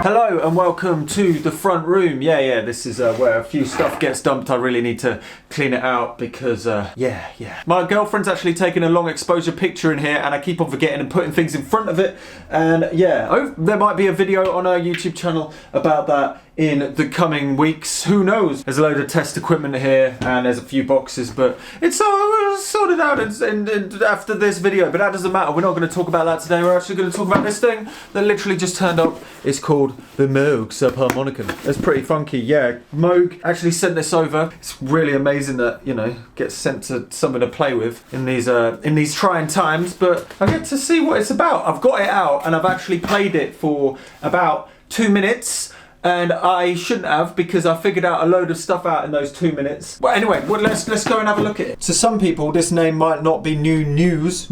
Hello and welcome to the front room. Yeah, this is where a few stuff gets dumped. I really need to clean it out because, yeah. My girlfriend's actually taken a long exposure picture in here and I keep on forgetting and putting things in front of it. And yeah, there might be a video on our YouTube channel about that in the coming weeks. Who knows? There's a load of test equipment here and there's a few boxes, but it's all sorted out after this video. But that doesn't matter. We're not going to talk about that today. We're actually going to talk about this thing that literally just turned up. It's called the MOOG SUBHARMONICON. It's pretty funky. Yeah, Moog actually sent this over. It's really amazing that, you know, gets sent to someone to play with in these trying times. But I get to see what it's about. I've got it out and I've actually played it for about 2 minutes. And I shouldn't have, because I figured out a load of stuff out in those 2 minutes. But anyway, let's go and have a look at it. To some people, this name might not be new news,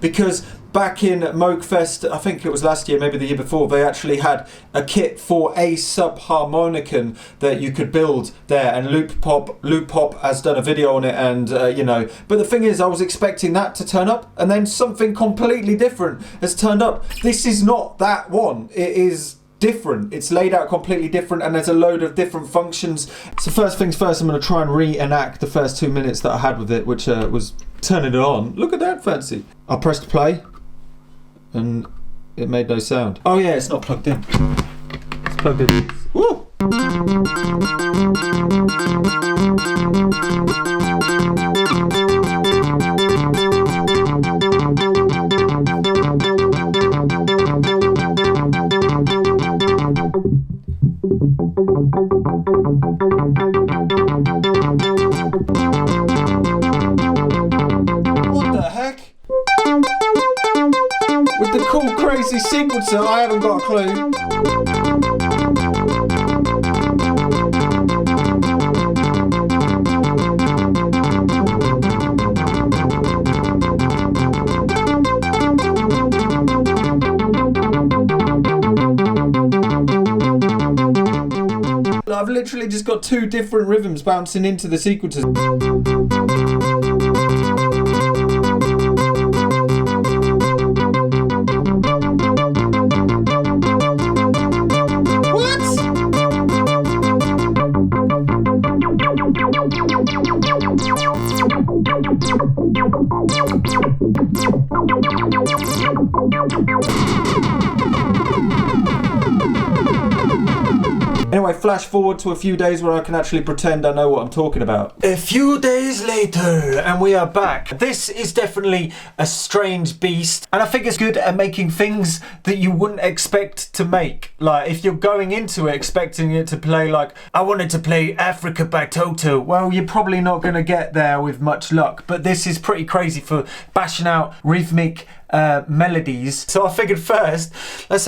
because back in moogfest, I think it was last year, maybe the year before, they actually had a kit for a subharmonicon that you could build there, and Loop Pop has done a video on it, and you know. But the thing is, I was expecting that to turn up, and then something completely different has turned up. This is not that one. It is different. It's laid out completely different and there's a load of different functions. So first things first, I'm going to try and reenact the first 2 minutes that I had with it, which was turning it on. Look at that fancy. I pressed play and it made no sound. Oh yeah, it's not plugged in. It's plugged in. Woo! What the heck? With the cool crazy sequencer, I haven't got a clue. I've literally just got 2 different rhythms bouncing into the sequences. Anyway, flash forward to a few days where I can actually pretend I know what I'm talking about. A few days later, and we are back. This is definitely a strange beast, and I think it's good at making things that you wouldn't expect to make. Like, if you're going into it expecting it to play like, I wanted to play Africa by Toto, well, you're probably not going to get there with much luck. But this is pretty crazy for bashing out rhythmic melodies. So I figured first, let's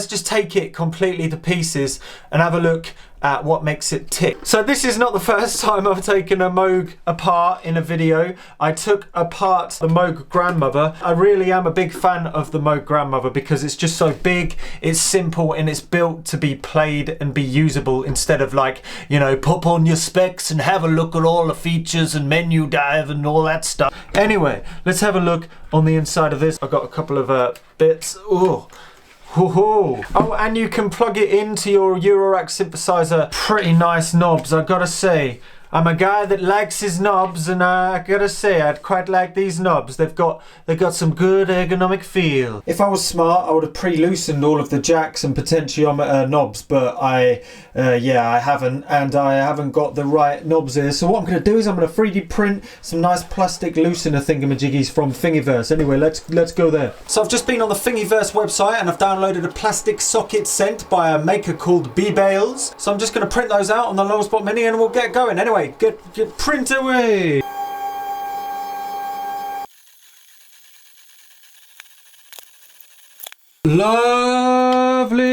just take it completely to pieces and have a look at what makes it tick. So this is not the first time I've taken a Moog apart in a video. I took apart the Moog Grandmother. I really am a big fan of the Moog Grandmother because it's just so big, it's simple, and it's built to be played and be usable instead of like, you know, pop on your specs and have a look at all the features and menu dive and all that stuff. Anyway, let's have a look on the inside of this. I've got a couple of bits. Ooh. Oh, and you can plug it into your Eurorack synthesizer. Pretty nice knobs, I gotta say. I'm a guy that likes his knobs, and I gotta say, I'd quite like these knobs. They've got some good ergonomic feel. If I was smart, I would have pre-loosened all of the jacks and potentiometer knobs, but I haven't, and I haven't got the right knobs here. So what I'm gonna do is I'm gonna 3D print some nice plastic loosener thingamajiggies from Thingiverse. Anyway, let's go there. So I've just been on the Thingiverse website and I've downloaded a plastic socket sent by a maker called B-Bales. So I'm just gonna print those out on the LULZBOT Mini and we'll get going. Anyway, get print away. Lovely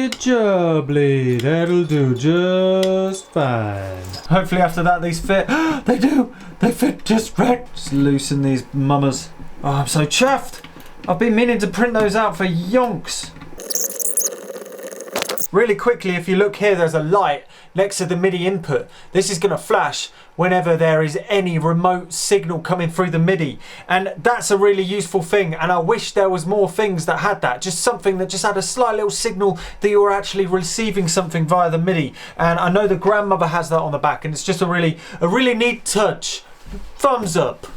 jubbly, that'll do just fine. Hopefully after that these fit. They do! They fit just right. Just loosen these mummers. Oh, I'm so chuffed. I've been meaning to print those out for yonks. Really quickly, if you look here, there's a light next to the MIDI input. This is going to flash whenever there is any remote signal coming through the MIDI, and that's a really useful thing, and I wish there was more things that had that, just something that just had a slight little signal that you were actually receiving something via the MIDI. And I know the grandmother has that on the back, and it's just a really neat touch. Thumbs up.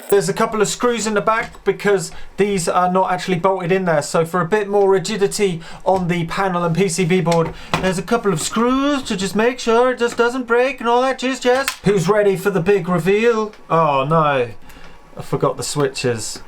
There's a couple of screws in the back because these are not actually bolted in there. So for a bit more rigidity on the panel and PCB board, there's a couple of screws to just make sure it just doesn't break and all that jazz. Who's ready for the big reveal? Oh no, I forgot the switches.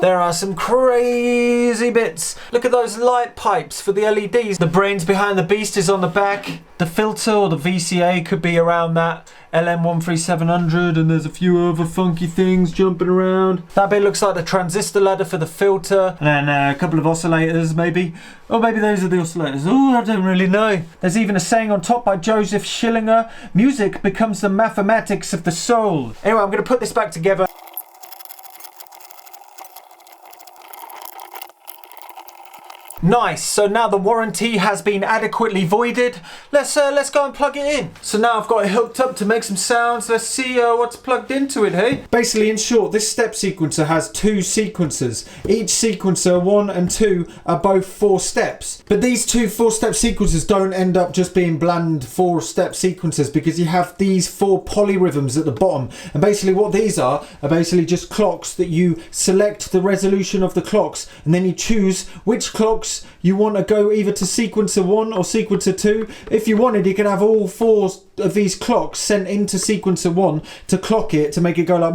There are some crazy bits. Look at those light pipes for the LEDs. The brains behind the beast is on the back. The filter or the VCA could be around that. LM13700, and there's a few other funky things jumping around. That bit looks like the transistor ladder for the filter, and then a couple of oscillators maybe. Or maybe those are the oscillators. Oh, I don't really know. There's even a saying on top by Joseph Schillinger: music becomes the mathematics of the soul. Anyway, I'm going to put this back together. Nice, so now the warranty has been adequately voided. Let's go and plug it in. So now I've got it hooked up to make some sounds. Let's see what's plugged into it, hey? Basically, in short, this step sequencer has 2 sequencers. Each sequencer, 1 and 2, are both 4 steps. But these 2 4-step sequencers don't end up just being bland 4-step sequencers, because you have these 4 polyrhythms at the bottom. And basically what these are basically just clocks that you select the resolution of the clocks, and then you choose which clocks you want to go either to sequencer 1 or sequencer 2. If you wanted, you could have all 4 of these clocks sent into sequencer 1 to clock it, to make it go like.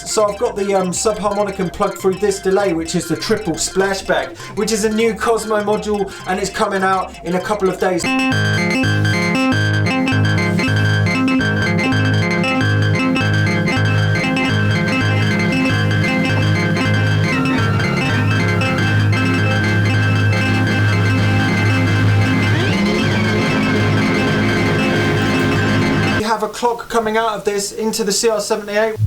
So I've got the subharmonicon plugged through this delay, which is the Triple Splashback, which is a new Kosmo module, and it's coming out in a couple of days. A clock coming out of this into the CR78.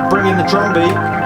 Bring in the drum beat.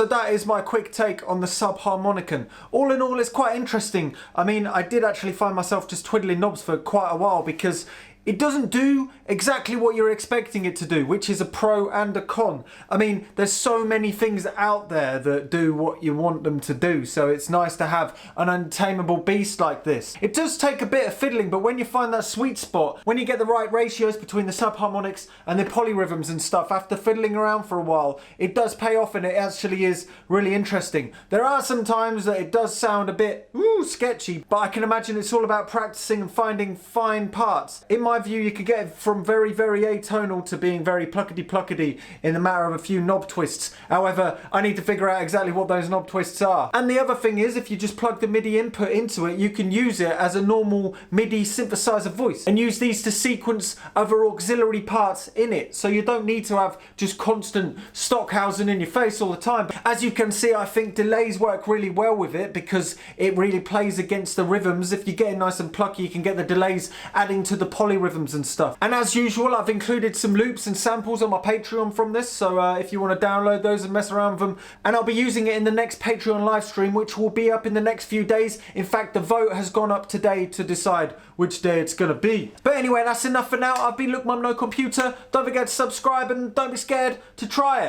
So that is my quick take on the Subharmonicon. All in all, it's quite interesting. I mean, I did actually find myself just twiddling knobs for quite a while because it doesn't do exactly what you're expecting it to do, which is a pro and a con. I mean, there's so many things out there that do what you want them to do, so it's nice to have an untamable beast like this. It does take a bit of fiddling, but when you find that sweet spot, when you get the right ratios between the subharmonics and the polyrhythms and stuff, after fiddling around for a while, it does pay off and it actually is really interesting. There are some times that it does sound a bit sketchy, but I can imagine it's all about practicing and finding fine parts. In my view, you could get it from very, very atonal to being very pluckety-pluckety in the matter of a few knob twists. However, I need to figure out exactly what those knob twists are. And the other thing is, if you just plug the MIDI input into it, you can use it as a normal MIDI synthesizer voice and use these to sequence other auxiliary parts in it. So you don't need to have just constant Stockhausen in your face all the time. As you can see, I think delays work really well with it because it really plays against the rhythms. If you get it nice and plucky, you can get the delays adding to the polyrhythms and stuff. And as usual, I've included some loops and samples on my Patreon from this, so if you want to download those and mess around with them, and I'll be using it in the next Patreon live stream, which will be up in the next few days. In fact, the vote has gone up today to decide which day it's gonna be. But anyway, that's enough for now. I've been Look Mum No Computer. Don't forget to subscribe and don't be scared to try it.